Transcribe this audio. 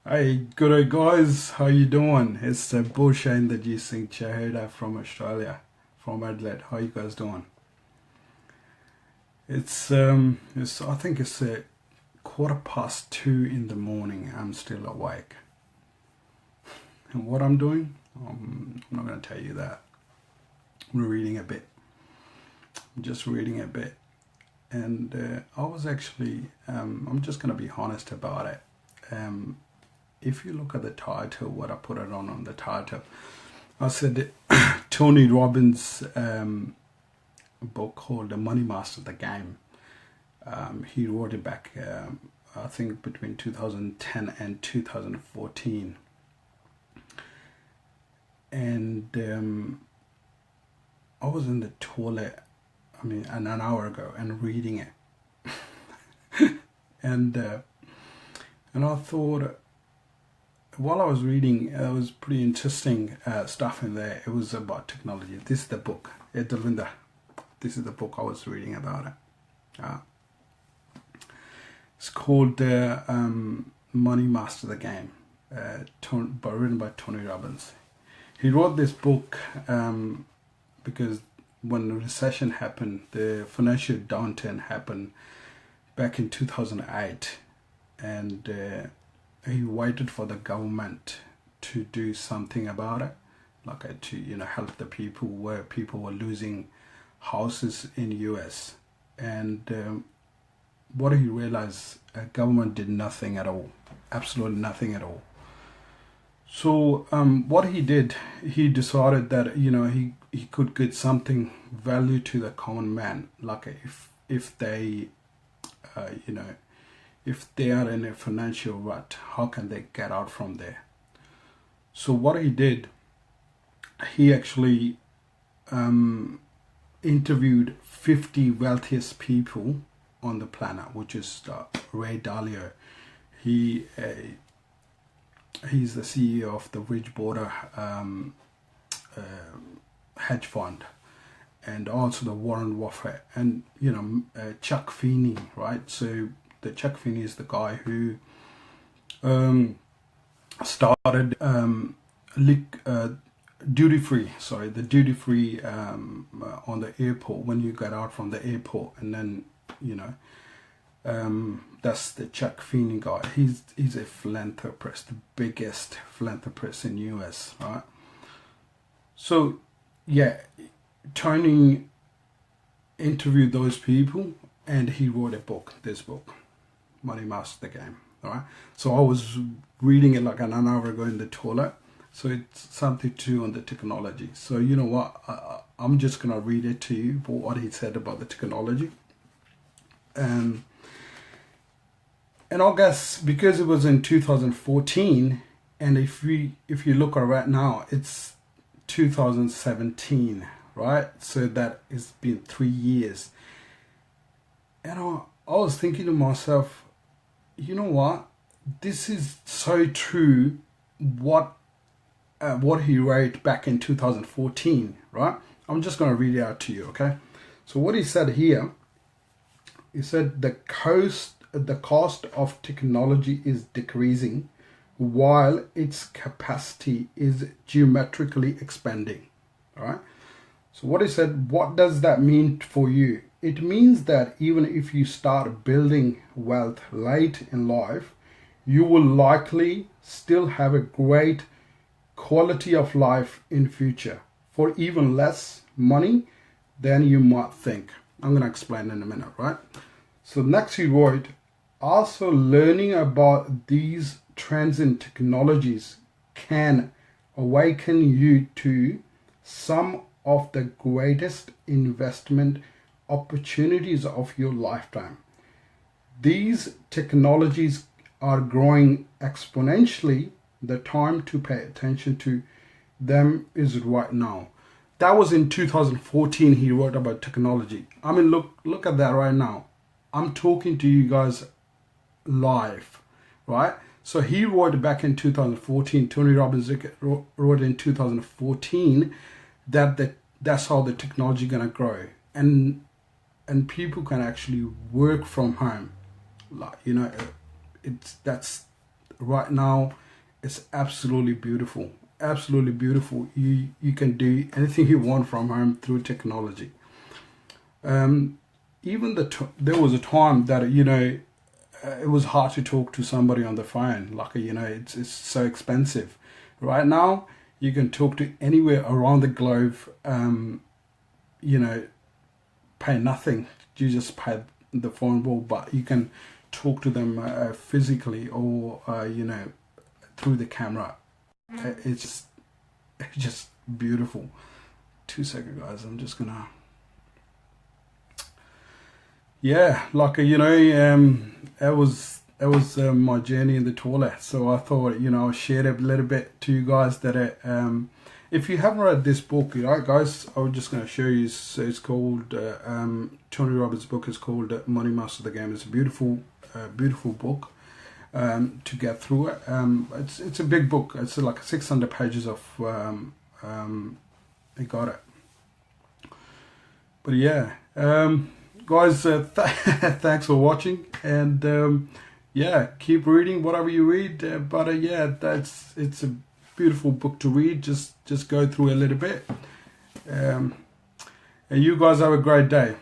Hey, good day guys, how you doing? It's Bursha in the GC Chahota from Australia, from Adelaide. How you guys doing? It's I think it's 2:15 in the morning. I'm still awake. And what I'm doing, I'm not gonna tell you that. I'm reading a bit. I'm just reading a bit, and I was actually, I'm just gonna be honest about it. Um, if you look at the title, what I put it on the title, I said Tony Robbins' book called The Money Master the Game. He wrote it back, I think, between 2010 and 2014. And I was in the toilet, an hour ago, and reading it. and and I thought, while I was reading, it was pretty interesting stuff in there. It was about technology. This is the book, Edelvinda. This is the book I was reading about it. Uh, it's called Money Master the Game, written by Tony Robbins. He wrote this book because when the recession happened, the financial downturn happened back in 2008, and he waited for the government to do something about it, like to help the people where people were losing houses in US. And what he realized, government did nothing at all, absolutely nothing at all. So what he did, he decided that he could get something value to the common man, like if they you know if they are in a financial rut, how can they get out from there? So what he did, he actually interviewed 50 wealthiest people on the planet, which is Ray Dalio. He he's the CEO of the Bridgewater hedge fund, and also the Warren Buffett, and Chuck Feeney, right? So the Chuck Feeney is the guy who started duty free. Sorry, the duty free on the airport when you get out from the airport, and then that's the Chuck Feeney guy. He's a philanthropist, the biggest philanthropist in US, right? So yeah, Tony interviewed those people, and he wrote a book, this book, Money Master the Game. All right. So I was reading it like an hour ago in the toilet. So it's something to do on the technology. So you know what? I'm just gonna read it to you for what he said about the technology. And I guess because it was in 2014, and if you look at right now, it's 2017, right? So that it's been 3 years. And I was thinking to myself, you know what? This is so true. What he wrote back in 2014, right? I'm just going to read it out to you, okay? So what he said here, he said the cost of technology is decreasing while its capacity is geometrically expanding, all right? So what he said, what does that mean for you? It means that even if you start building wealth late in life, you will likely still have a great quality of life in future for even less money than you might think. I'm going to explain in a minute, right? So next he wrote, also learning about these trends in technologies can awaken you to some of the greatest investment opportunities of your lifetime. These technologies are growing exponentially. The time to pay attention to them is right now. That was in 2014 he wrote about technology. Look at that right now. I'm talking to you guys live, right? So he wrote back in 2014, Tony Robbins wrote in 2014 that's how the technology gonna grow, and people can actually work from home, like it's that's right now, it's absolutely beautiful. Absolutely beautiful. You can do anything you want from home through technology. Even there was a time that it was hard to talk to somebody on the phone. Like it's so expensive. Right now, you can talk to anywhere around the globe. Pay nothing. You just pay the phone bill, but you can talk to them physically or through the camera. It's just beautiful. 2 seconds, guys. I'm just gonna. Yeah, like that was my journey in the toilet. So I thought I'll share a little bit to you guys that if you haven't read this book, guys, I was just going to show you. So it's called Tony Robbins' book is called Money Master the Game. It's a beautiful book to get through it. It's a big book. It's like 600 pages of. I got it. But yeah. Guys, thanks for watching, and keep reading whatever you read. It's a beautiful book to read. Just go through a little bit, and you guys have a great day.